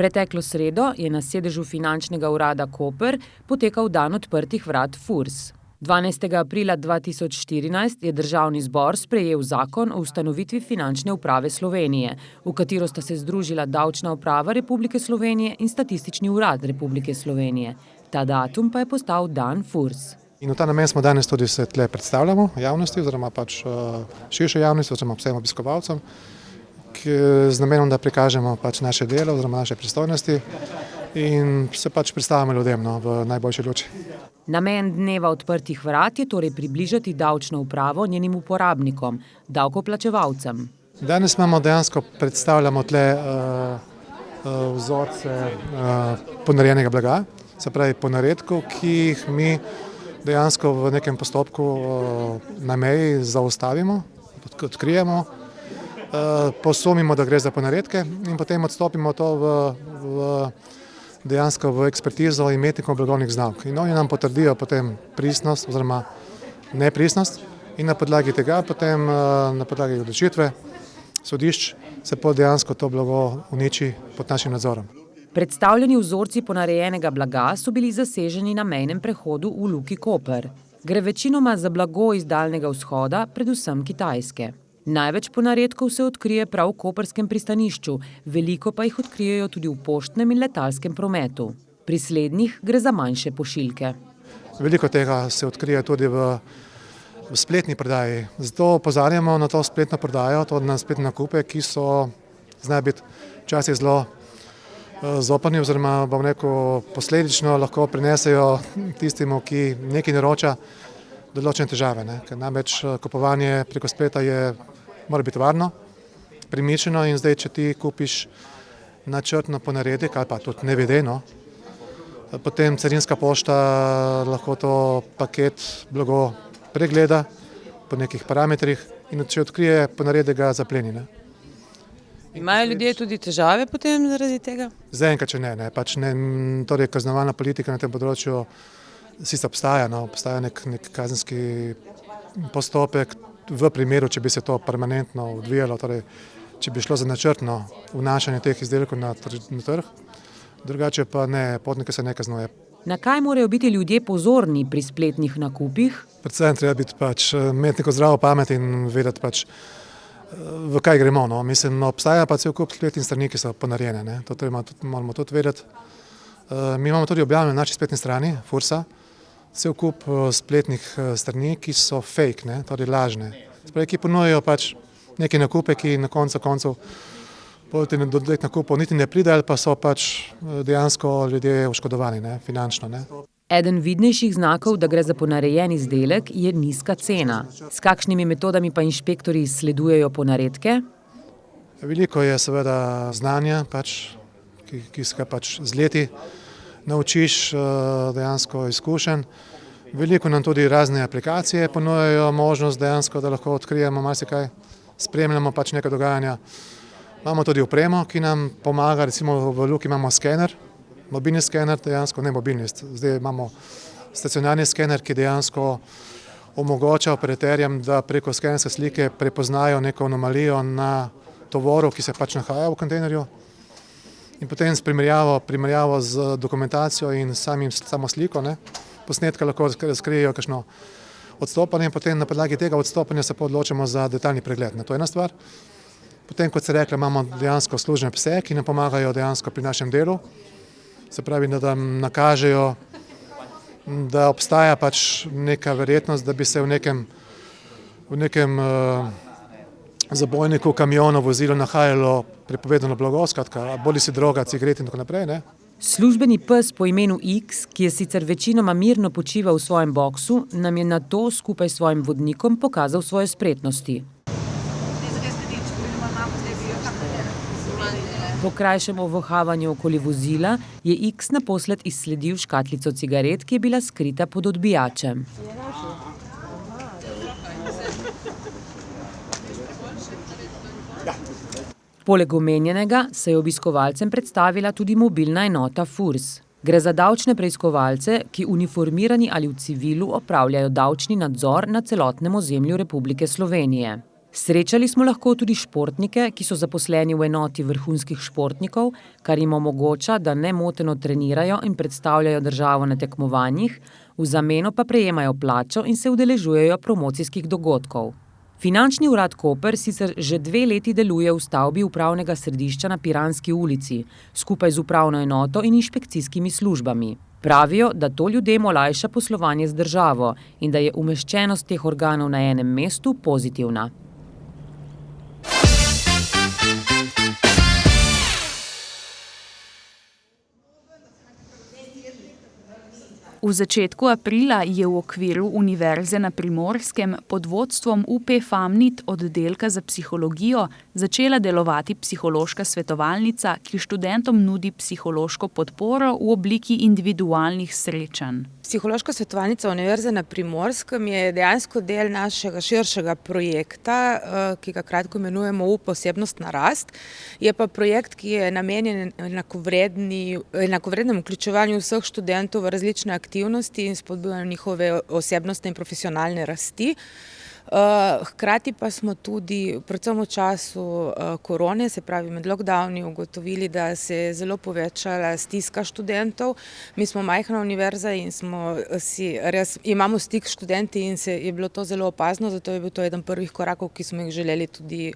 Preteklo sredo je na sedežu finančnega urada Koper potekal dan odprtih vrat FURS. 12. aprila 2014 je državni zbor sprejel zakon o ustanovitvi Finančne uprave Slovenije, v katero sta se združila Davčna uprava Republike Slovenije in Statistični urad Republike Slovenije. Ta datum pa je postal dan FURS. In v ta namen smo danes tudi se tle predstavljamo javnosti, oziroma širše javnosti, oziroma vsem obiskovalcem, z namenom, da prikažemo naše delo oziroma naše pristojnosti in se predstavimo ljudem v najboljši luči. Namen dneva odprtih vrat je torej približati davčno upravo njenim uporabnikom, davkoplačevalcem. Danes dejansko predstavljamo tle vzorce ponarejenega blaga, se pravi ponaredkov, ki jih mi dejansko v nekem postopku na meji zaustavimo, odkrijemo, posumimo, da gre za ponaredke in potem odstopimo to dejansko v ekspertizo imetnikov blagovnih znamk. In oni nam potrdijo potem pristnost oziroma nepristnost in na podlagi tega, potem na podlagi odločitve sodišč se dejansko to blago uniči pod našim nadzorom. Predstavljeni vzorci ponarejenega blaga so bili zaseženi na mejnem prehodu v Luki Koper. Gre večinoma za blago iz Daljnega vzhoda, predvsem Kitajske. Največ ponaredkov se odkrije prav v koperskem pristanišču, veliko pa jih odkrijejo tudi v poštnem in letalskem prometu. Pri slednjih gre za manjše pošiljke. Veliko tega se odkrije tudi v spletni prodaji. Zato opozarjamo na to spletno prodajo, to na spletne nakupe, ki znajo biti včasih zelo zoprni oziroma posledično lahko prinesejo tistemu, ki nekaj naroča, določene težave. Ker namreč kupovanje preko spleta mora biti varno, premišljeno in zdaj, če ti kupiš načrtno ponaredek ali pa tudi nevedeno, potem carinska pošta lahko to paket blago pregleda po nekih parametrih in če odkrije ponaredek, ga zapleni. Imajo ljudje tudi težave potem zaradi tega? Zaenkrat, če ne. Torej, kaznovalna politika na tem področju sicer obstaja, obstaja nek kazenski postopek v primeru, če bi se to permanentno odvijalo, torej, če bi šlo za načrtno vnašanje teh izdelkov na trg, drugače pa ne, potnike se ne kaznuje. Na kaj morajo biti ljudje pozorni pri spletnih nakupih? Predvsem treba biti imeti neko zdravo pamet in vedeti v kaj gremo. Mislim, obstaja pa cel kup spletnih strani, ki so ponarejene. To moramo tudi vedeti. Mi imamo tudi objavljeno na naši spletni strani FURS-a cel kup spletnih strani, ki so fake, torej lažne. Spravi, ki ponujajo neke nakupe, ki na koncu do teh nakupov niti ne pride ali pa so dejansko ljudje oškodovani finančno. Eden vidnejših znakov, da gre za ponarejen izdelek, je nizka cena. S kakšnimi metodami pa inšpektorji izsledujejo ponaredke? Veliko je seveda znanja, ki se ga z leti naučiš, dejansko izkušenj. Veliko nam tudi razne aplikacije ponujajo možnost dejansko, da lahko odkrijemo marsikaj, spremljamo neka dogajanja. Imamo tudi opremo, ki nam pomaga, recimo v Luki imamo skener, mobilni skener, dejansko ne mobilni, zdaj imamo stacionarni skener, ki dejansko omogoča operaterjem, da preko skenerske slike prepoznajo neko anomalijo na tovoru, ki se nahaja v kontejnerju. In potem s primerjavo z dokumentacijo in samo sliko posnetka lahko razkrijejo kakšno odstopanje in potem na podlagi tega odstopanja se odločimo za detaljni pregled. To je ena stvar. Potem, kot se rekla, imamo dejansko služne pse, ki nam pomagajo dejansko pri našem delu. Se pravi, da nam nakažejo, da obstaja neka verjetnost, da bi se v nekem zabojniku, kamionu, vozilu nahajalo prepovedano blago, skratka, bodisi droga, cigaret in tako naprej. Službeni pes po imenu X, ki je sicer večinoma mirno počival v svojem boksu, nam je nato skupaj s svojim vodnikom pokazal svoje spretnosti. Po krajšem ovohavanju okoli vozila je X naposled izsledil škatlico cigaret, ki je bila skrita pod odbijačem. Poleg omenjenega se je obiskovalcem predstavila tudi mobilna enota FURS. Gre za davčne preiskovalce, ki uniformirani ali v civilu opravljajo davčni nadzor na celotnem ozemlju Republike Slovenije. Srečali smo lahko tudi športnike, ki so zaposleni v enoti vrhunskih športnikov, kar jim omogoča, da nemoteno trenirajo in predstavljajo državo na tekmovanjih, v zameno pa prejemajo plačo in se udeležujejo promocijskih dogodkov. Finančni urad Koper sicer že 2 leti deluje v stavbi upravnega središča na Piranski ulici, skupaj z upravno enoto in inšpekcijskimi službami. Pravijo, da to ljudem olajša poslovanje z državo in da je umeščenost teh organov na enem mestu pozitivna. V začetku aprila je v okviru Univerze na Primorskem pod vodstvom UP Famnit oddelka za psihologijo začela delovati psihološka svetovalnica, ki študentom nudi psihološko podporo v obliki individualnih srečanj. Psihološka svetovalnica Univerze na Primorskem je dejansko del našega širšega projekta, ki ga kratko imenujemo UP Osebnostna rast. Je pa projekt, ki je namenjen enakovrednemu vključevanju vseh študentov v različne aktivnosti in spodbujanju njihove osebnostne in profesionalne rasti. Hkrati pa smo tudi, predvsem v času korone, se pravi med lockdowni, ugotovili, da se je zelo povečala stiska študentov. Mi smo majhna univerza in imamo stik s študenti in je bilo to zelo opazno, zato je bil to eden prvih korakov, ki smo jih želeli tudi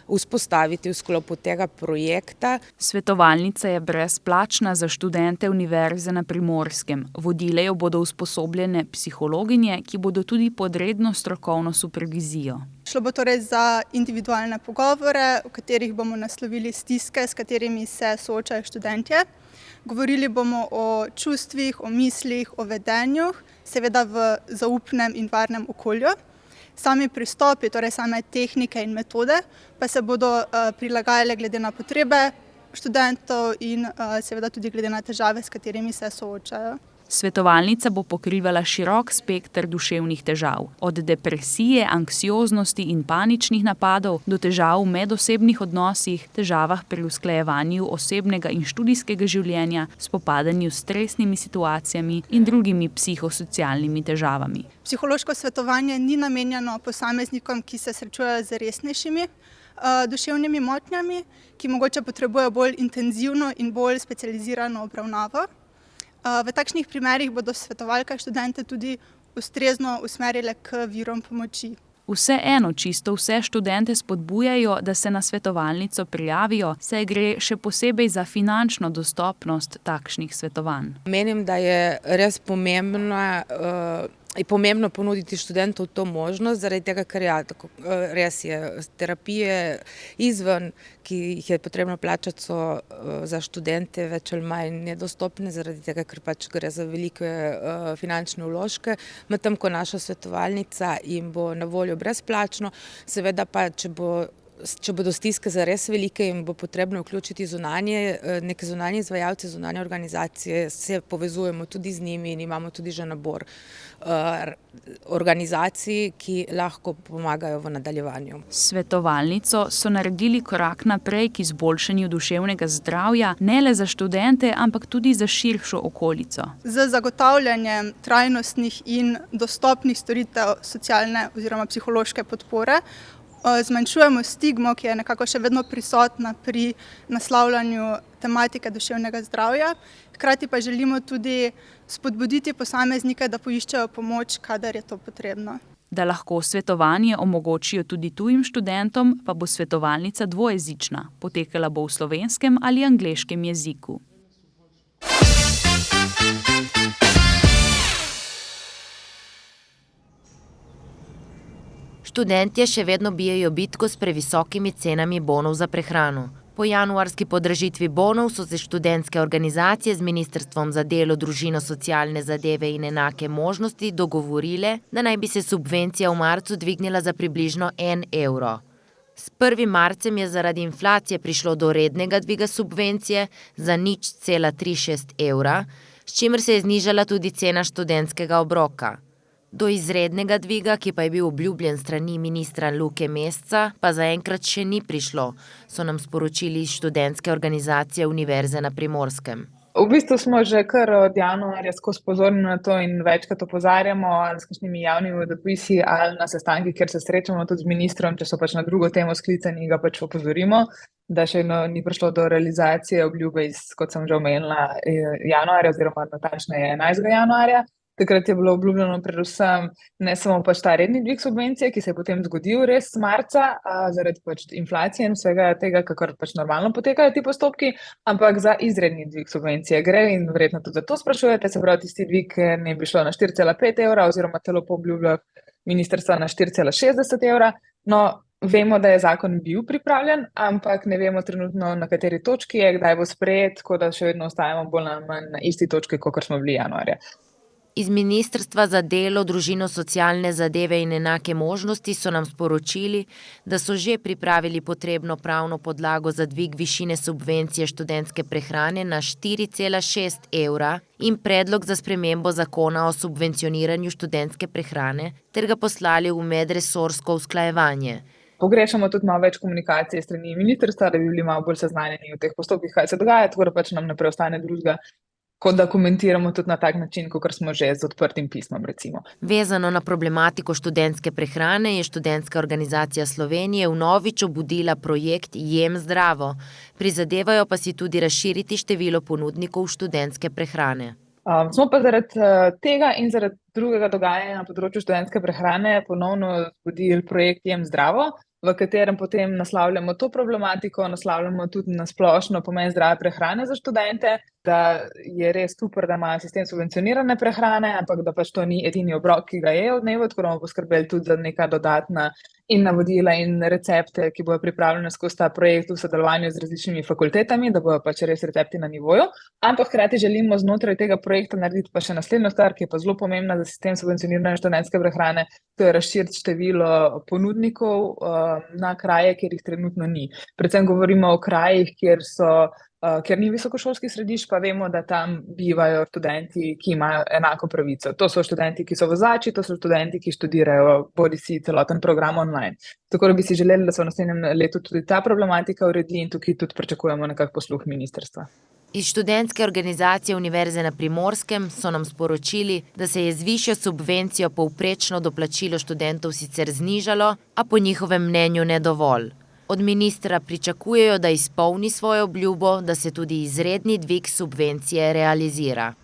vzpostaviti v sklopu tega projekta. Svetovalnica je brezplačna za študente Univerze na Primorskem. Vodile jo bodo usposobljene psihologinje, ki bodo tudi pod redno strokovno supervizijo. Šlo bo torej za individualne pogovore, v katerih bomo naslovili stiske, s katerimi se soočajo študentje. Govorili bomo o čustvih, o mislih, o vedenju, seveda v zaupnem in varnem okolju. Sami pristopi, torej same tehnike in metode, pa se bodo prilagajale glede na potrebe študentov in seveda tudi glede na težave, s katerimi se soočajo. Svetovalnica bo pokrivala širok spekter duševnih težav, od depresije, anksioznosti in paničnih napadov do težav v medosebnih odnosih, težavah pri usklajevanju osebnega in študijskega življenja, spopadanju s stresnimi situacijami in drugimi psihosocialnimi težavami. Psihološko svetovanje ni namenjeno posameznikom, ki se srečujejo z resnejšimi duševnimi motnjami, ki mogoče potrebujejo bolj intenzivno in bolj specializirano obravnavo. V takšnih primerih bodo svetovalke študente tudi ustrezno usmerile k virom pomoči. Vseeno čisto vse študente spodbujajo, da se na svetovalnico prijavijo, saj gre še posebej za finančno dostopnost takšnih svetovanj. Menim, da je res pomembno ponuditi študentov to možnost, zaradi tega, ker res je, terapije izven, ki jih je potrebno plačati, so za študente več ali manj nedostopne, zaradi tega, ker pač gre za velike finančne vložke, medtem ko naša svetovalnica jim bo na voljo brezplačno, seveda pa, če bodo stiske zares velike in bo potrebno vključiti neke zunanje izvajalce, zunanje organizacije, se povezujemo tudi z njimi in imamo tudi že nabor organizacij, ki lahko pomagajo v nadaljevanju. Svetovalnico so naredili korak naprej k izboljšanju duševnega zdravja, ne le za študente, ampak tudi za širšo okolico. Z zagotavljanjem trajnostnih in dostopnih storitev socialne oziroma psihološke podpore zmanjšujemo stigmo, ki je nekako še vedno prisotna pri naslavljanju tematike duševnega zdravja. Hkrati pa želimo tudi spodbuditi posameznike, da poiščejo pomoč, kadar je to potrebno. Da lahko svetovanje omogočijo tudi tujim študentom, pa bo svetovalnica dvojezična. Potekala bo v slovenskem ali angleškem jeziku. Študentje še vedno bijejo bitko s previsokimi cenami bonov za prehrano. Po januarski podražitvi bonov so se študentske organizacije z Ministrstvom za delo, družino, socialne zadeve in enake možnosti dogovorile, da naj bi se subvencija v marcu dvignila za približno 1 evro. S 1. marcem je zaradi inflacije prišlo do rednega dviga subvencije za 0,36 evra, s čimer se je znižala tudi cena študentskega obroka. Do izrednega dviga, ki pa je bil obljubljen strani ministra Luke Mesca, pa zaenkrat še ni prišlo, so nam sporočili iz študentske organizacije Univerze na Primorskem. V bistvu smo že kar od januarja skozi pozorni na to in večkrat opozarjamo ali s kakšnimi javnimi dopisi ali na sestankih, kjer se srečamo tudi z ministrom, če so pač na drugo temo sklicani, ga pač opozorimo, da še ni prišlo do realizacije obljube iz, kot sem že omenila, januarja oziroma natančneje 11. januarja. Takrat je bilo obljubljeno predvsem ne samo pač ta redni dvig subvencije, ki se je potem zgodil res marca, zaradi pač inflacije in vsega tega, kakor pač normalno potekajo ti postopki, ampak za izredni dvig subvencije gre in verjetno tudi za to sprašujete, se pravi tisti dvig ne bi šlo na 4,5 evra oziroma celo po obljubljah ministrstva na 4,60 evra. No, vemo, da je zakon bil pripravljen, ampak ne vemo trenutno, na kateri točki je, kdaj bo sprejet, tako da še vedno ostajamo bolj ali manj na isti točki, kot smo bili januarja. Iz Ministrstva za delo, družino, socialne zadeve in enake možnosti so nam sporočili, da so že pripravili potrebno pravno podlago za dvig višine subvencije študentske prehrane na 4,6 evra in predlog za spremembo zakona o subvencioniranju študentske prehrane ter ga poslali v medresorsko usklajevanje. Pogrešamo tudi malo več komunikacije strani ministrstva, da bi bili malo bolj seznanjeni v teh postopkih, kaj se dogaja, tako da pač nam ne preostane drugega, kot da komentiramo tudi na tak način, kot smo že z odprtim pismom, recimo. Vezano na problematiko študentske prehrane je Študentska organizacija Slovenije vnovič obudila projekt Jem zdravo. Prizadevajo pa si tudi razširiti število ponudnikov študentske prehrane. Smo pa zaradi tega in zaradi drugega dogajanja na področju študentske prehrane ponovno spodbudili projekt Jem zdravo, v katerem potem naslavljamo to problematiko, naslavljamo tudi na splošno pomen zdrave prehrane za študente, da je res super, da imajo sistem subvencionirane prehrane, ampak da pač to ni edini obrok, ki ga je od dnevu, tako da bomo poskrbeli tudi za neka dodatna in navodila in recepte, ki bodo pripravljene skozi ta projekt v sodelovanju z različnimi fakultetami, da bodo pač res recepti na nivoju. Ampak hkrati želimo znotraj tega projekta narediti pa še naslednjo stvar, ki je pa zelo pomembna za sistem subvencionirane študentske prehrane, to je razširiti število ponudnikov na kraje, kjer jih trenutno ni. Predvsem govorimo o krajih, kjer ni visokošolskih središč, pa vemo, da tam bivajo študenti, ki imajo enako pravico. To so študenti, ki so vozači, to so študenti, ki študirajo bodisi celoten program online. Tako da bi si želeli, da se v naslednjem letu tudi ta problematika uredi in tukaj tudi pričakujemo nekak posluh ministrstva. Iz Študentske organizacije Univerze na Primorskem so nam sporočili, da se je z višjo subvencijo povprečno doplačilo študentov sicer znižalo, a po njihovem mnenju ne dovolj. Od ministra pričakujejo, da izpolni svojo obljubo, da se tudi izredni dvig subvencije realizira.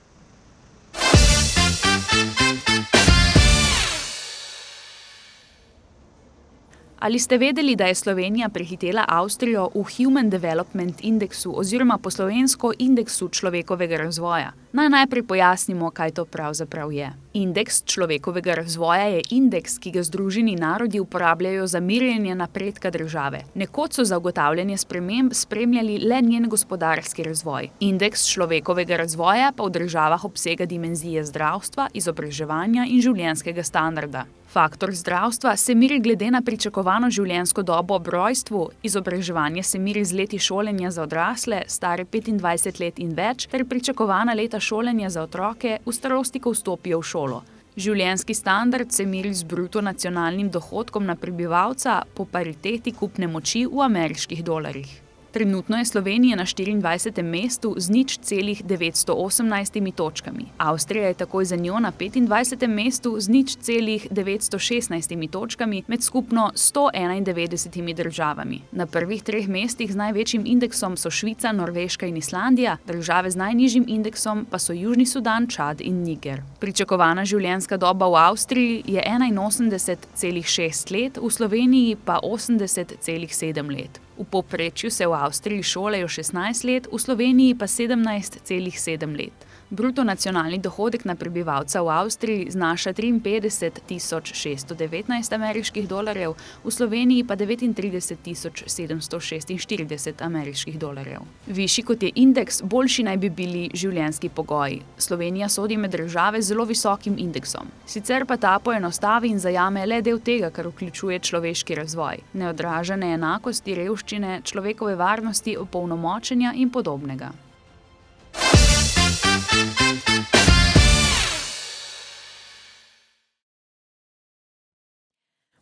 Ali ste vedeli, da je Slovenija prehitela Avstrijo v Human Development Indexu oziroma po slovensko indeksu človekovega razvoja? Naj najprej pojasnimo, kaj to pravzaprav je. Indeks človekovega razvoja je indeks, ki ga Združeni narodi uporabljajo za merjenje napredka države. Nekoč so za ugotavljanje sprememb spremljali le njen gospodarski razvoj. Indeks človekovega razvoja pa v državah obsega dimenzije zdravstva, izobraževanja in življenjskega standarda. Faktor zdravstva se meri glede na pričakovano življenjsko dobo ob rojstvu, izobraževanje se meri z leti šolanja za odrasle, stare 25 let in več, ter pričakovana leta šolanja za otroke v starosti, ko vstopijo v šolo. Življenjski standard se meri z bruto nacionalnim dohodkom na prebivalca po pariteti kupne moči v ameriških dolarjih. Trenutno je Slovenija na 24. mestu z 0,918 točkami. Avstrija je takoj za njo na 25. mestu z 0,916 točkami med skupno 191 državami. Na prvih 3 mestih z največjim indeksom so Švica, Norveška in Islandija, države z najnižjim indeksom pa so Južni Sudan, Čad in Niger. Pričakovana življenjska doba v Avstriji je 81,6 let, v Sloveniji pa 80,7 let. V povprečju se v Avstriji šolajo 16 let, v Sloveniji pa 17,7 let. Bruto nacionalni dohodek na prebivalca v Avstriji znaša 53.619 ameriških dolarjev, v Sloveniji pa 39.746 ameriških dolarjev. Višji kot je indeks, boljši naj bi bili življenjski pogoji. Slovenija sodi med države z zelo visokim indeksom. Sicer pa ta poenostavi in zajame le del tega, kar vključuje človeški razvoj, neodražene enakosti, revščine, človekove varnosti, opolnomočenja in podobnega.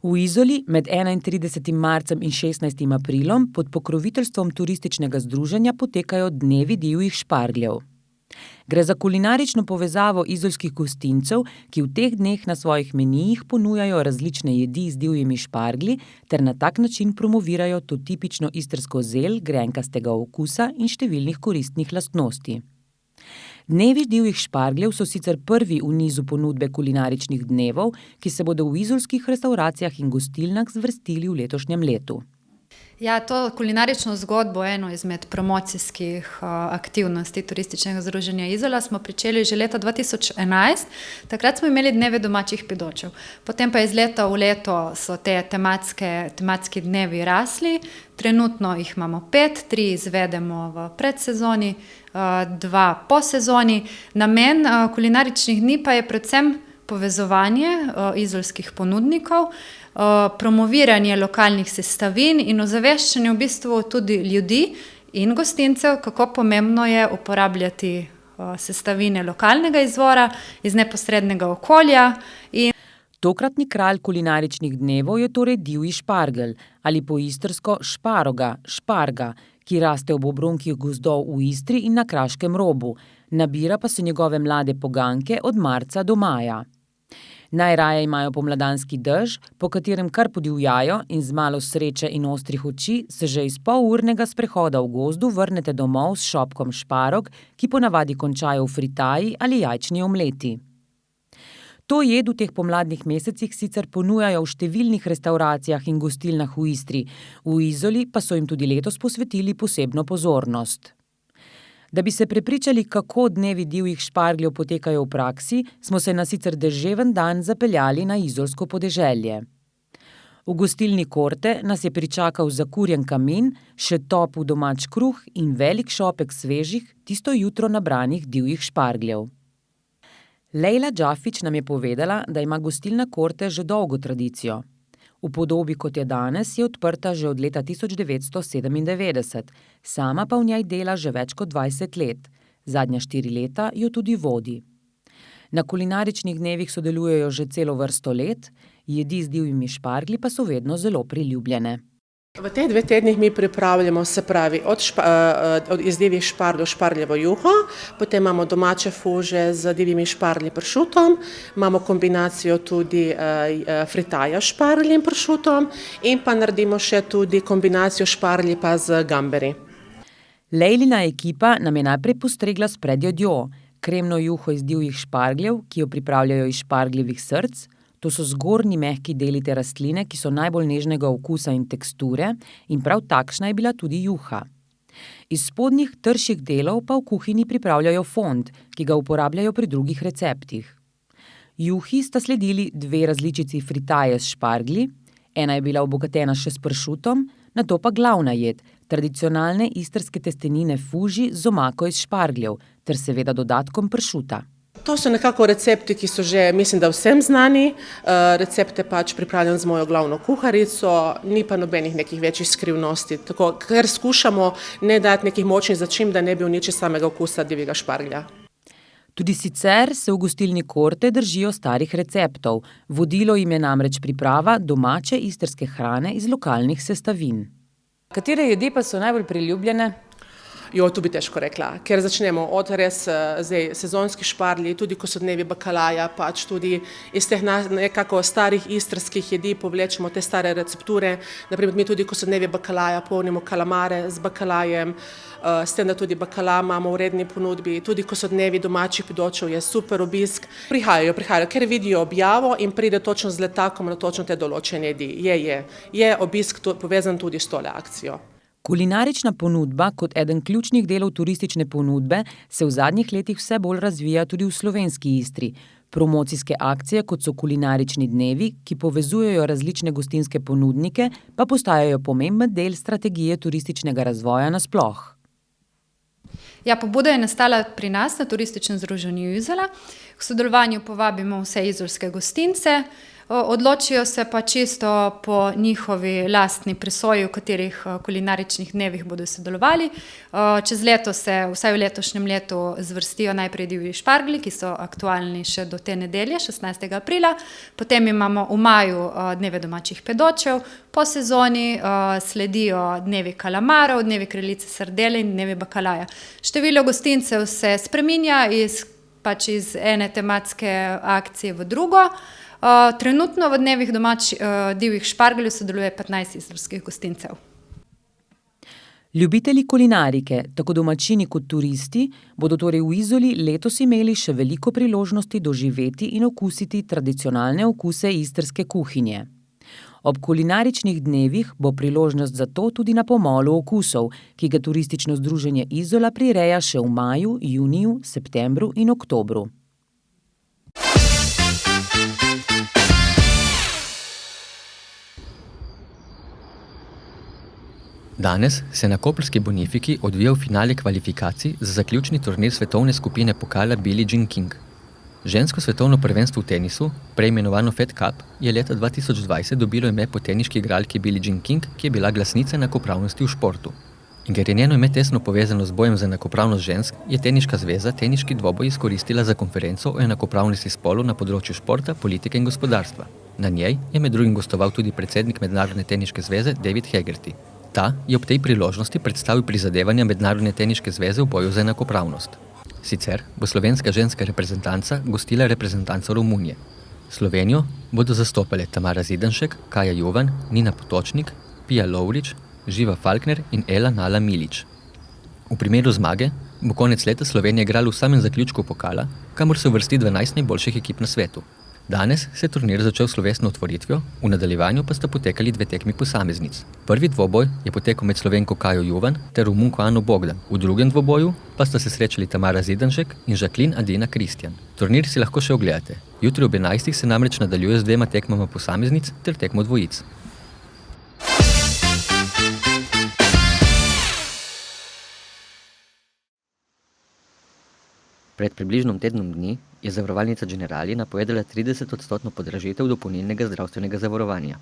V Izoli med 31. marcem in 16. aprilom pod pokroviteljstvom turističnega združenja potekajo dnevi divjih špargljev. Gre za kulinarično povezavo izolskih gostincev, ki v teh dneh na svojih menijih ponujajo različne jedi z divjimi šparglji ter na tak način promovirajo to tipično istrsko zel grenkastega okusa in številnih koristnih lastnosti. Dnevi divjih špargljev so sicer prvi v nizu ponudbe kulinaričnih dnevov, ki se bodo v izolskih restavracijah in gostilnah zvrstili v letošnjem letu. Ja, to kulinarično zgodbo, eno izmed promocijskih aktivnosti Turističnega združenja Izola, smo pričeli že leta 2011. Takrat smo imeli dneve domačih pedočev. Potem pa iz leta v leto so te tematski dnevi rasli. Trenutno jih imamo 5, 3 izvedemo v predsezoni, 2 po sezoni. Namen kulinaričnih dni pa je predvsem povezovanje izolskih ponudnikov, promoviranje lokalnih sestavin in ozaveščanje v bistvu tudi ljudi in gostincev, kako pomembno je uporabljati sestavine lokalnega izvora, iz neposrednega okolja. Tokratni kralj kulinaričnih dnevov je torej divji špargelj ali po istrsko šparoga, šparga, ki raste ob obronkih gozdov v Istri in na Kraškem robu, nabira pa se njegove mlade poganjke od marca do maja. Najraje imajo pomladanski dež, po katerem kar podivjajo in z malo sreče in ostrih oči se že iz polurnega sprehoda v gozdu vrnete domov s šopkom šparog, ki ponavadi končajo v fritaji ali jajčni omleti. To jed v teh pomladnih mesecih sicer ponujajo v številnih restavracijah in gostilnah v Istri, v Izoli pa so jim tudi letos posvetili posebno pozornost. Da bi se prepričali, kako dnevi divjih špargljev potekajo v praksi, smo se na sicer deževen dan zapeljali na izolsko podeželje. V gostilni Korte nas je pričakal zakurjen kamin, še topel domač kruh in velik šopek svežih, tisto jutro nabranih divjih špargljev. Lejla Džafić nam je povedala, da ima gostilna Korte že dolgo tradicijo. V podobi, kot je danes, je odprta že od leta 1997, sama pa v njej dela že več kot 20 let. Zadnja 4 leta jo tudi vodi. Na kulinaričnih dnevih sodelujejo že celo vrsto let, jedi z divjimi šparglji pa so vedno zelo priljubljene. V teh 2 tednih mi pripravljamo, se pravi, od iz divjih špargljev špargljevo juho, potem imamo domače fuže z divjimi šparglji pršutom, imamo kombinacijo tudi fritaja šparglji in pršutom in pa naredimo še tudi kombinacijo šparglji pa z gamberi. Lejlina ekipa nam je najprej postregla s predjedjo, kremno juho iz divjih špargljev, ki jo pripravljajo iz špargljevih src. To so zgornji mehki deli te rastline, ki so najbolj nežnega okusa in teksture, in prav takšna je bila tudi juha. Iz spodnjih trših delov pa v kuhinji pripravljajo fond, ki ga uporabljajo pri drugih receptih. Juhi sta sledili 2 različici fritaje s šparglji, ena je bila obogatena še s pršutom, nato pa glavna jed, tradicionalne istrske testenine fuži z omako iz špargljev, ter seveda dodatkom pršuta. To so nekako recepti, ki so že, mislim, da vsem znani. Recepte pač pripravljam z mojo glavno kuharico, ni pa nobenih nekih večjih skrivnosti, tako, ker skušamo ne dati nekih močnih začimb, da ne bi uničili samega okusa divjega šparglja. Tudi sicer se v gostilni Korte držijo starih receptov, vodilo jim je namreč priprava domače istrske hrane iz lokalnih sestavin. Katere jedi pa so najbolj priljubljene? Jo, tu bi težko rekla, ker začnemo od res zdaj sezonskih šparglji, tudi ko so dnevi bakalaja, pač tudi iz teh nekako starih istrskih jedi povlečemo te stare recepture. Naprimer, mi tudi, ko so dnevi bakalaja, polnimo kalamare z bakalajem, s tem, da tudi bakala imamo v redni ponudbi, tudi ko so dnevi domačih pedočev, je super obisk. Prihajajo, ker vidijo objavo in pride točno z letakom na točno te določene jedi. Je obisk povezan tudi s tole akcijo. Kulinarična ponudba kot eden ključnih delov turistične ponudbe se v zadnjih letih vse bolj razvija tudi v slovenski Istri. Promocijske akcije, kot so kulinarični dnevi, ki povezujejo različne gostinske ponudnike, pa postajajo pomemben del strategije turističnega razvoja nasploh. Ja, pobuda je nastala pri nas na Turističnem združenju Izola. K sodelovanju povabimo vse izolske gostince, Odločijo se pa čisto po njihovi lastni presoji, v katerih kulinaričnih dnevih bodo sodelovali. Čez leto se, vsaj v letošnjem letu, zvrstijo najprej divji šparglji, ki so aktualni še do te nedelje, 16. aprila. Potem imamo v maju dneve domačih pedočev, po sezoni sledijo dnevi kalamarov, dnevi kraljice sardele in dnevi bakalaja. Število gostincev se spreminja iz ene tematske akcije v drugo. Trenutno v dnevih divjih špargljev sodeluje 15 izolskih gostincev. Ljubitelji kulinarike, tako domačini kot turisti, bodo torej v Izoli letos imeli še veliko priložnosti doživeti in okusiti tradicionalne okuse istrske kuhinje. Ob kulinaričnih dnevih bo priložnost za to tudi na pomolu okusov, ki ga turistično združenje Izola prireja še v maju, juniju, septembru in oktobru. Danes se na koprski Bonifiki odvijal finale kvalifikacij za zaključni turnir svetovne skupine pokala Billie Jean King. Žensko svetovno prvenstvo v tenisu, preimenovano Fed Cup, je leta 2020 dobilo ime po teniški igralki Billie Jean King, ki je bila glasnica enakopravnosti v športu. In ker je njeno ime tesno povezano z bojem za enakopravnost žensk, je Teniška zveza teniški dvoboj izkoristila za konferenco o enakopravnosti spolov na področju športa, politike in gospodarstva. Na njej je med drugim gostoval tudi predsednik Mednarodne teniške zveze David Hegerty. Ta je ob tej priložnosti predstavil prizadevanja Mednarodne teniške zveze v boju za enakopravnost. Sicer bo slovenska ženska reprezentanca gostila reprezentanco Romunije. Slovenijo bodo zastopale Tamara Zidanšek, Kaja Juvan, Nina Potočnik, Pia Lovrič, Živa Falkner in Ela Nala Milič. V primeru zmage bo konec leta Slovenija igrala v samem zaključku pokala, kamor se uvrsti 12 najboljših ekip na svetu. Danes se je turnir začel slovesno otvoritvijo, v nadaljevanju pa sta potekali 2 tekmi posameznic. Prvi dvoboj je potekal med Slovenko Kajo Juvan ter Romunko Ano Bogdan. V drugem dvoboju pa sta se srečali Tamara Zidanšek in Jacqueline Adina Kristjan. Turnir si lahko še ogledate. Jutri ob 11. se namreč nadaljuje z 2 tekmama posameznic ter tekmo dvojic. Pred približno tednom dni je zavarovalnica Generali napovedala 30% podražitev dopolnilnega zdravstvenega zavarovanja.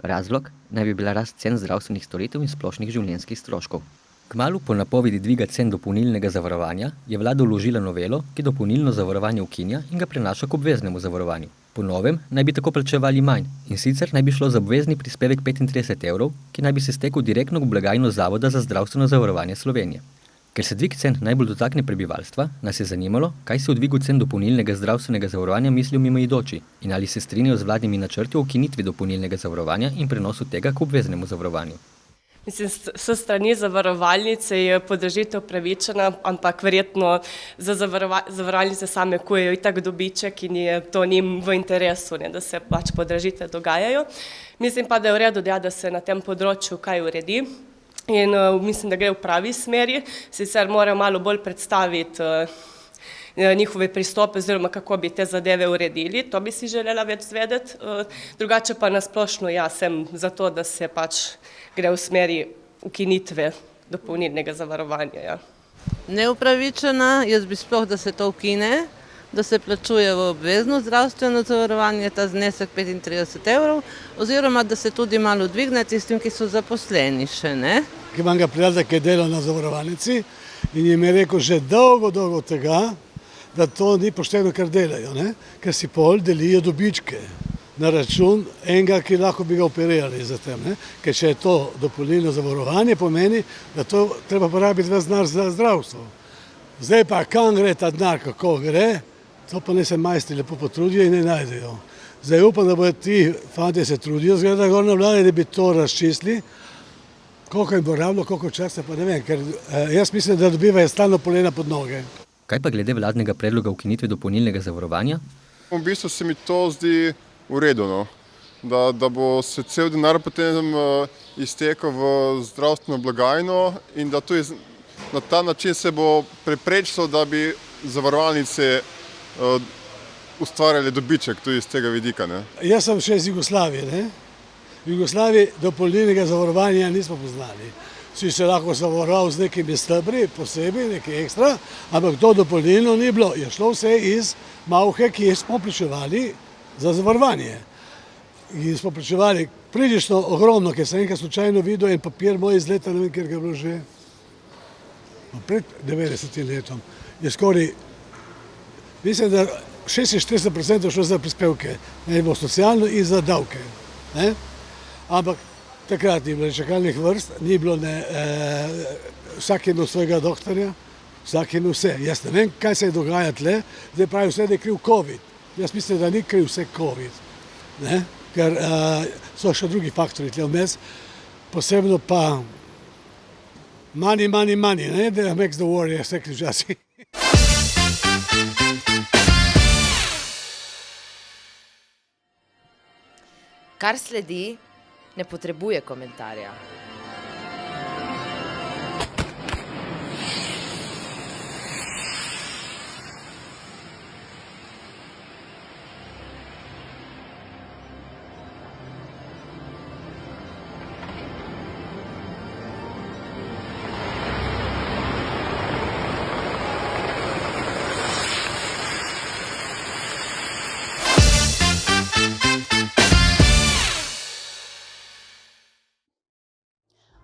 Razlog naj bi bila rast cen zdravstvenih storitev in splošnih življenjskih stroškov. Kmalu po napovedi dviga cen dopolnilnega zavarovanja je vlada vložila novelo, ki dopolnilno zavarovanje ukinja in ga prenaša k obveznemu zavarovanju. Po novem naj bi tako plačevali manj, in sicer naj bi šlo za obvezni prispevek 35 €, ki naj bi se stekel direktno v blagajno Zavoda za zdravstveno zavarovanje Slovenije. Ker se dvig cen najbolj dotakne prebivalstva, nas je zanimalo, kaj si o dvigu cen dopolnilnega zdravstvenega zavarovanja mislijo mimoidoči in ali se strinjajo z vladnimi načrti o ukinitvi dopolnilnega zavarovanja in prenosu tega k obveznemu zavarovanju. Mislim, s strani zavarovalnice je podražitev pravičena, ampak verjetno za zavarovalnice same kujejo itak dobiček in je to njim v interesu, ne, da se podražitve dogajajo. Mislim pa, da je v redu, da se na tem področju kaj uredi. In mislim, da gre v pravi smeri, sicer morajo malo bolj predstaviti njihove pristope oziroma kako bi te zadeve uredili, to bi si želela več zvedeti, drugače pa nasplošno sem za to, da se gre v smeri ukinitve dopolnilnega zavarovanja. Ja. Neupravičena, jaz bi sploh, da se to ukine, da se plačuje v obvezno zdravstveno zavarovanje ta znesek 35 € oziroma da se tudi malo dvigne tistim, ki so zaposleni še, ne? Imam ga prijatelja, ki je delal na zavarovalnici in jim je rekel že dolgo tega, da to ni pošteno, kar delajo, ne? Ker si pol delijo dobičke na račun enega, ki lahko bi ga operirali za tem, ne? Ker če je to dopolnilno zavarovanje, pomeni, da to treba porabiti ves denar za zdravstvo. Zdaj pa kam gre ta denar, kako gre, to pa ne se majstri lepo potrudijo in ne najdejo. Zdaj upam, da bodo ti fantje se trudijo, zgleda gor na vladi, da bi to razčistili, koliko jim bo rabilo, koliko časa, pa ne vem, ker jaz mislim, da dobivajo stalno polena pod noge. Kaj pa glede vladnega predloga ukinitve dopolnilnega zavarovanja? V bistvu se mi to zdi v redu, no? Da bo se cel denar potem iztekel v zdravstveno blagajno in da tudi na ta način se bo preprečilo, da bi zavarovalnice ustvarjali dobiček tudi iz tega vidika, ne? Jaz sem še iz Jugoslavije, ne? V Jugoslaviji dopolnilnega zavarovanja nismo poznali. Si se lahko zavaroval z nekimi stebri, posebej, nekaj ekstra, ampak to dopolnilno ni bilo. Je šlo vse iz malhe, ki smo plačevali za zavarovanje. in smo pričevali prilično ogromno, ker sem enkrat slučajno videl en papir moj iz leta, ne vem, kjer ga je bilo že pred 90 letom. Je skoraj, mislim, da 46% šlo za prispevke, ne bo socialno in za davke. Ne? Ampak takrat ni bilo čakalnih vrst, ni bilo vsak je imel svojega doktorja, vsak je imel vse. Jaz ne vem, kaj se je dogaja tle, zdaj pravi vse, da je kriv COVID. Jaz mislim, da ni kriv vse COVID, ne? Ker so še drugi faktori tle vmes, posebno pa money, ne? That makes the warrior, vse križasi. Kar sledi, ne potrebuje komentarja.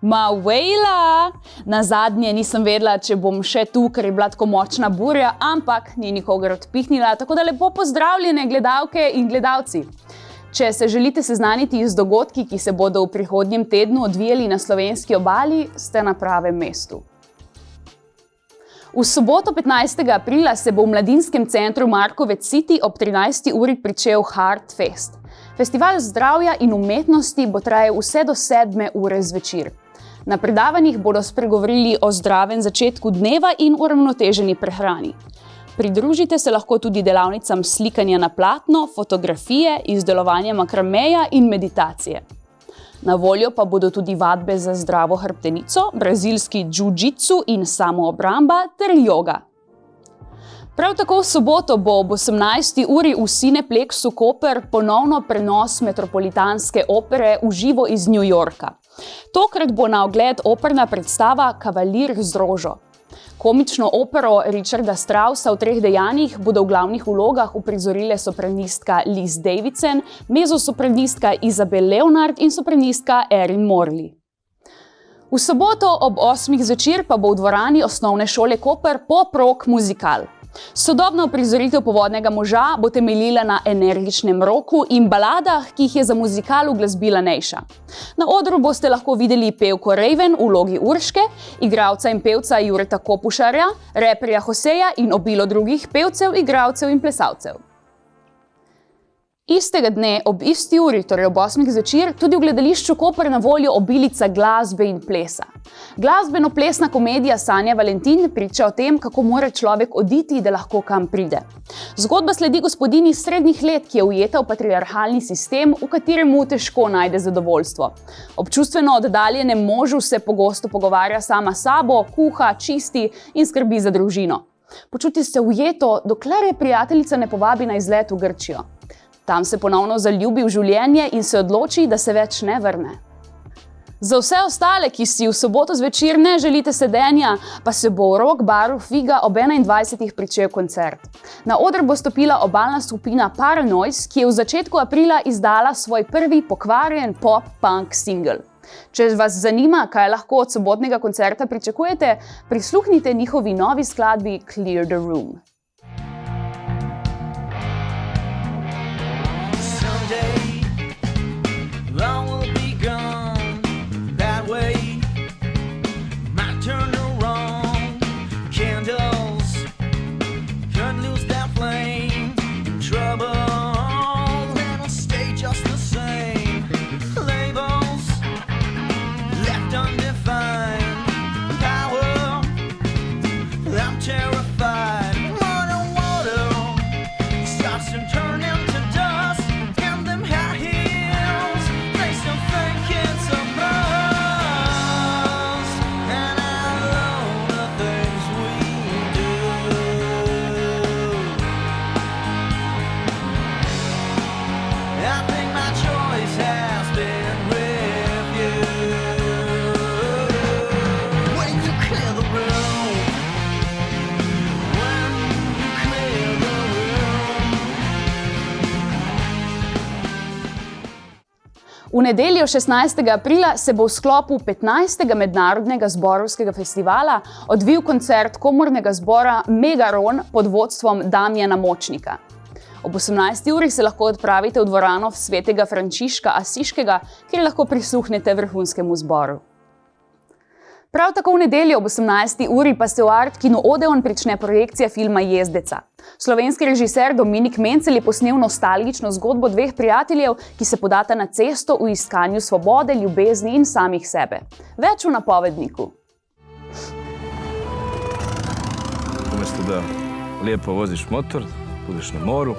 Mawejla! Nazadnje nisem vedela, če bom še tu, ker je bila tako močna burja, ampak ni nikogar odpihnila, tako da lepo pozdravljene gledalke in gledalci. Če se želite seznaniti z dogodki, ki se bodo v prihodnjem tednu odvijali na slovenski obali, ste na pravem mestu. V soboto 15. aprila se bo v mladinskem centru Markovec City ob 13. uri pričel Heart Fest. Festival zdravja in umetnosti bo trajal vse do 7. ure zvečer. Na predavanjih bodo spregovorili o zdravem začetku dneva in uravnoteženi prehrani. Pridružite se lahko tudi delavnicam slikanja na platno, fotografije, izdelovanja makrameja in meditacije. Na voljo pa bodo tudi vadbe za zdravo hrbtenico, brazilski džu-džitsu in samoobramba ter joga. Prav tako v soboto bo ob 18. uri v Cineplexu Koper ponovno prenos Metropolitanske opere v živo iz New Yorka. Tokrat bo na ogled operna predstava Kavalir z rožo. Komično opero Richarda Straussa v 3 dejanjih bodo v glavnih vlogah uprizorile sopranistka Liz Davidson, mezzosopranistka Isabel Leonard in sopranistka Erin Morley. V soboto ob 8. zvečer pa bo v dvorani osnovne šole Koper pop-rock muzikal. Sodobna uprizoritev Povodnega moža bo temeljila na energičnem roku in baladah, ki jih je za muzikal uglasbila Nejša. Na odru boste lahko videli pevko Raven v vlogi Urške, igralca in pevca Jureta Kopušarja, reperja Hoseja in obilo drugih pevcev, igralcev in plesalcev. Istega dne ob isti uri, torej ob 8. zvečer, tudi v gledališču Koper na voljo obilica glasbe in plesa. Glasbeno-plesna komedija Sanja Valentin priča o tem, kako mora človek oditi, da lahko kam pride. Zgodba sledi gospodinji srednjih let, ki je ujeta v patriarhalni sistem, v kateremu težko najde zadovoljstvo. Občustveno oddaljenem možu se pogosto pogovarja sama s sabo, kuha, čisti in skrbi za družino. Počuti se ujeto, dokler je prijateljica ne povabi na izlet v Grčijo. Tam se ponovno zaljubi v življenje in se odloči, da se več ne vrne. Za vse ostale, ki si v soboto zvečer ne želite sedenja, pa se bo v rock baru Figa ob 21. pričel koncert. Na oder bo stopila obalna skupina Paranoise, ki je v začetku aprila izdala svoj prvi pokvarjen pop-punk single. Če vas zanima, kaj lahko od sobotnega koncerta pričakujete, prisluhnite njihovi novi skladbi Clear the Room. V nedeljo 16. aprila se bo v sklopu 15. mednarodnega zborovskega festivala odvil koncert komornega zbora Megaron pod vodstvom Damjana Močnika. Ob 18. uri se lahko odpravite v dvorano svetega Frančiška Asiškega, kjer lahko prisluhnete vrhunskemu zboru. Prav tako v nedeljo ob 18. uri pa se v Art kinu Odeon prične projekcija filma Jezdeca. Slovenski režiser Dominik Mencel je posnel nostalgično zgodbo dveh prijateljev, ki se podata na cesto v iskanju svobode, ljubezni in samih sebe. Več v napovedniku. Umjesto da lijepo voziš motor, budeš na moru,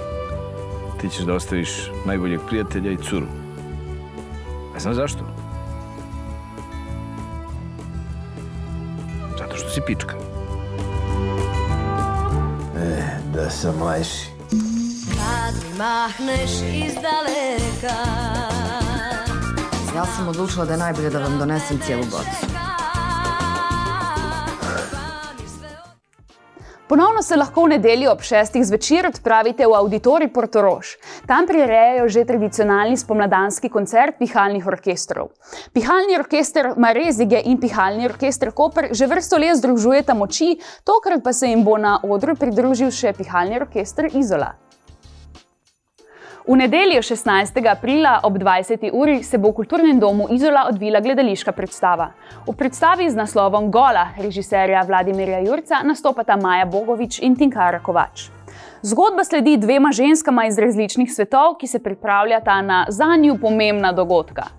ti ćeš da ostaviš najboljeg prijatelja i curu. Ne znam zašto. Zato što si pička. Da sam lajši. Kad mi mahneš iz daleka. Ja sam odlučila da je najbolje da vam donesem cijelu bocu. Ponovno se lahko v nedeljo ob 6. zvečer odpravite v Auditorij Portorož. Tam prirejajo že tradicionalni spomladanski koncert pihalnih orkestrov. Pihalni orkester Marezige in Pihalni orkester Koper že vrsto let združujeta moči, tokrat pa se jim bo na odru pridružil še Pihalni orkester Izola. V nedeljo 16. aprila ob 20. uri se bo v Kulturnem domu Izola odvila gledališka predstava. V predstavi z naslovom Gola režiserja Vladimirja Jurca nastopata Maja Bogovič in Tinkara Kovač. Zgodba sledi dvema ženskama iz različnih svetov, ki se pripravljata na zanju pomembna dogodka.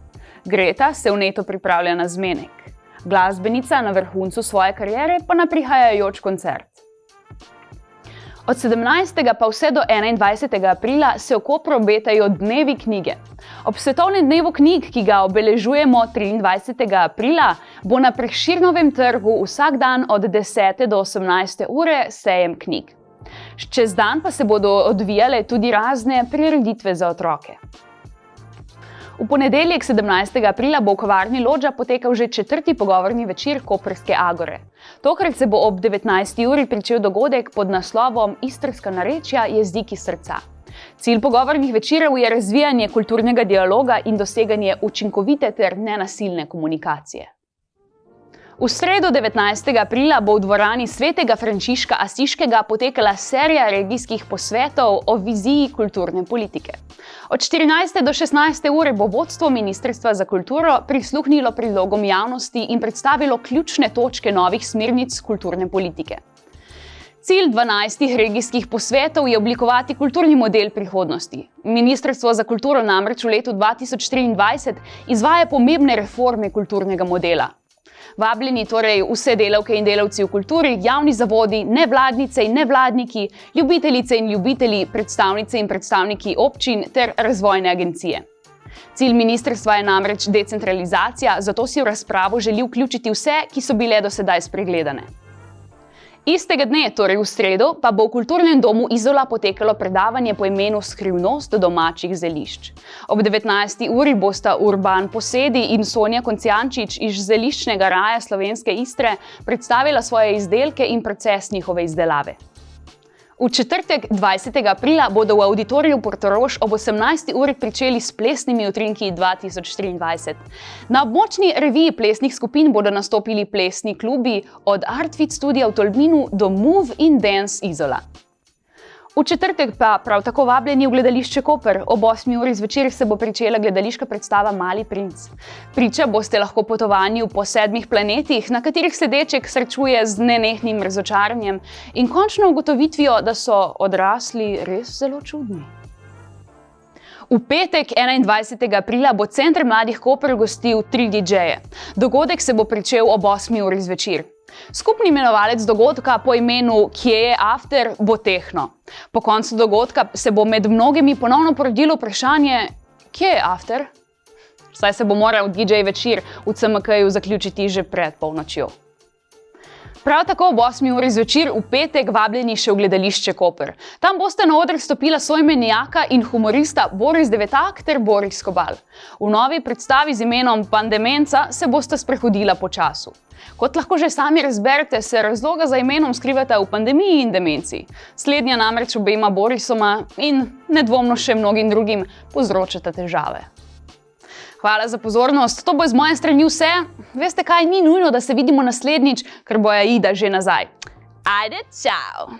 Greta se vneto pripravlja na zmenek. Glasbenica na vrhuncu svoje kariere pa na prihajajoč koncert. Od 17. pa vse do 21. aprila se v Kopru obetajo dnevi knjige. Ob svetovnem dnevu knjig, ki ga obeležujemo 23. aprila, bo na Prešernovem trgu vsak dan od 10. do 18. ure sejem knjig. Čez dan pa se bodo odvijale tudi razne prireditve za otroke. V ponedeljek 17. aprila bo v kavarni Lodža potekal že 4. pogovorni večer Koprske Agore. Tokrat se bo ob 19. uri pričel dogodek pod naslovom Istrska narečja, jeziki srca. Cilj pogovornih večerov je razvijanje kulturnega dialoga in doseganje učinkovite ter nenasilne komunikacije. V sredo 19. aprila bo v dvorani svetega Frančiška Asiškega potekala serija regijskih posvetov o viziji kulturne politike. Od 14. do 16. ure bo vodstvo Ministrstva za kulturo prisluhnilo predlogom javnosti in predstavilo ključne točke novih smernic kulturne politike. Cilj 12 regijskih posvetov je oblikovati kulturni model prihodnosti. Ministrstvo za kulturo namreč v letu 2023 izvaja pomembne reforme kulturnega modela. Vabljeni torej vse delavke in delavci v kulturi, javni zavodi, nevladnice in nevladniki, ljubitelice in ljubitelji, predstavnice in predstavniki občin ter razvojne agencije. Cilj ministrstva je namreč decentralizacija, zato si v razpravo želi vključiti vse, ki so bile do sedaj spregledane. Istega dne, torej v sredo, pa bo v Kulturnem domu Izola potekalo predavanje po imenu Skrivnost domačih zelišč. Ob 19. uri bosta Urban Posedi in Sonja Koncijančič iz Zeliščnega raja Slovenske Istre predstavila svoje izdelke in proces njihove izdelave. V četrtek 20. aprila bodo v Auditoriju Portorož ob 18. uri pričeli s plesnimi utrinki 2023. Na območni reviji plesnih skupin bodo nastopili plesni klubi od Artfit Studia v Tolminu do Move in Dance Izola. V četrtek pa prav tako vabljeni v gledališče Koper. Ob 8. uri zvečer se bo pričela gledališka predstava Mali princ. Priča boste lahko potovanju po 7 planetih, na katerih se deček srečuje z nenehnim razočaranjem in končno ugotovitvijo, da so odrasli res zelo čudni. V petek 21. aprila bo Center mladih Koper gostil 3 DJ-je. Dogodek se bo pričel ob 8. uri zvečer. Skupni imenovalec dogodka po imenu Kje je after bo tehno. Po koncu dogodka se bo med mnogimi ponovno porodilo vprašanje, kje je after? Saj se bo moral DJ večer v CMK-ju zaključiti že pred polnočjo. Prav tako ob 8. uri zvečer v petek vabljeni še v gledališče Koper. Tam boste na oder stopila soimenjaka in humorista Boris Devetak ter Boris Kobal. V novi predstavi z imenom Pandemenca se boste sprehodila po času. Kot lahko že sami razberete, se razloga za imenom skrivata v pandemiji in demenci. Slednja namreč obema Borisoma in nedvomno še mnogim drugim povzročata težave. Hvala za pozornost. To bo iz moje strani vse. Veste kaj, ni nujno, da se vidimo naslednjič, ker bo Aida že nazaj. Ajde, čau!